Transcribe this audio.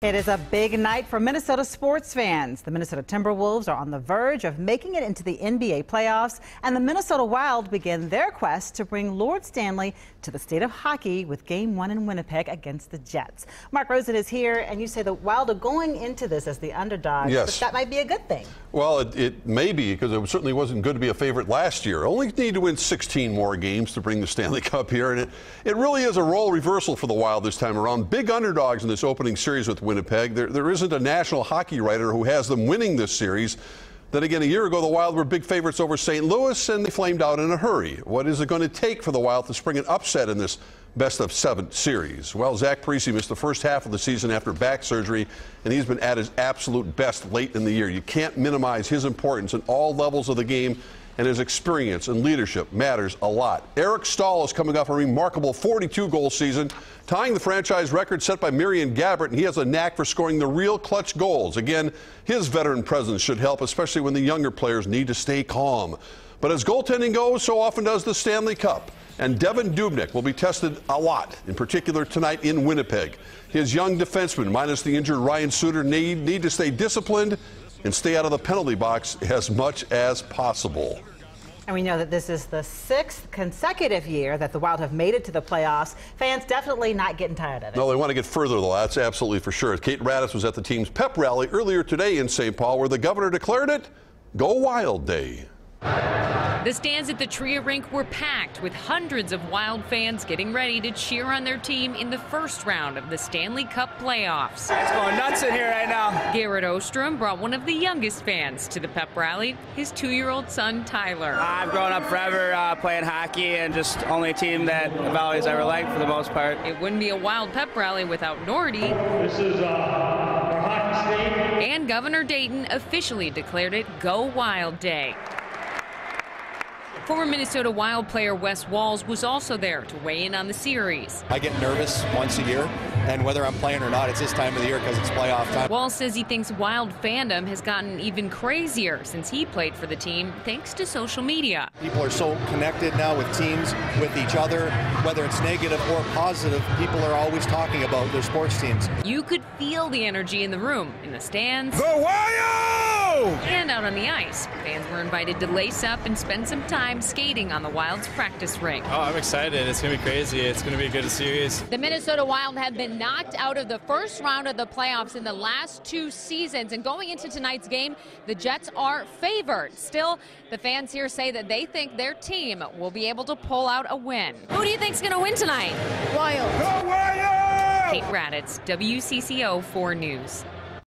It is a big night for Minnesota sports fans. The Minnesota Timberwolves are on the verge of making it into the NBA playoffs, and the Minnesota Wild begin their quest to bring Lord Stanley to the state of hockey with Game 1 in Winnipeg against the Jets. Mark Rosen is here, and you say the Wild are going into this as the underdogs, yes. But that might be a good thing. Well, it may be, because it certainly wasn't good to be a favorite last year. Only need to win 16 more games to bring the Stanley Cup here, and it really is a role reversal for the Wild this time around. Big underdogs in this opening series with Winnipeg. There isn't a national hockey writer who has them winning this series. Then again, a year ago, the Wild were big favorites over St. Louis, and they flamed out in a hurry. What is it going to take for the Wild to spring an upset in this best-of-7 series? Well, Zach Parise missed the first half of the season after back surgery, and he's been at his absolute best late in the year. You can't minimize his importance in all levels of the game, and his experience and leadership matters a lot. Eric Staal is coming off a remarkable 42-goal season, tying the franchise record set by Marian Gabbert, and he has a knack for scoring the real clutch goals. Again, his veteran presence should help, especially when the younger players need to stay calm. But as goaltending goes, so often does the Stanley Cup. And Devan Dubnyk will be tested a lot, in particular tonight in Winnipeg. His young defenseman, minus the injured Ryan Suter, need to stay disciplined and stay out of the penalty box as much as possible. And we know that this is the 6th consecutive year that the Wild have made it to the playoffs. Fans definitely not getting tired of it. No, they want to get further, though. That's absolutely for sure. Kate Raddatz was at the team's pep rally earlier today in St. Paul, where the governor declared it Go Wild Day. The stands at the Tria rink were packed with hundreds of Wild fans getting ready to cheer on their team in the first round of the Stanley Cup playoffs. It's going nuts in here right now. Garrett Ostrom brought one of the youngest fans to the pep rally, his 2-year-old son Tyler. I've grown up forever playing hockey, and just only a team that the Valley's ever liked for the most part. It wouldn't be a Wild pep rally without Nordy. This is our hockey state. And Governor Dayton officially declared it Go Wild Day. Former Minnesota Wild player Wes Walz was also there to weigh in on the series. I get nervous once a year, and whether I'm playing or not, it's this time of the year because it's playoff time. Walz says he thinks Wild fandom has gotten even crazier since he played for the team, thanks to social media. People are so connected now with teams, with each other, whether it's negative or positive. People are always talking about their sports teams. You could feel the energy in the room, in the stands, Go Wild! And out on the ice. Fans were invited to lace up and spend some time skating on the Wild's practice rink. Oh, I'm excited. It's going to be crazy. It's going to be a good series. The Minnesota Wild have been knocked out of the first round of the playoffs in the last 2 seasons. And going into tonight's game, the Jets are favored. Still, the fans here say that they think their team will be able to pull out a win. Who do you think's going to win tonight? Wild! Go Wild! Kate Raddatz, WCCO 4 News.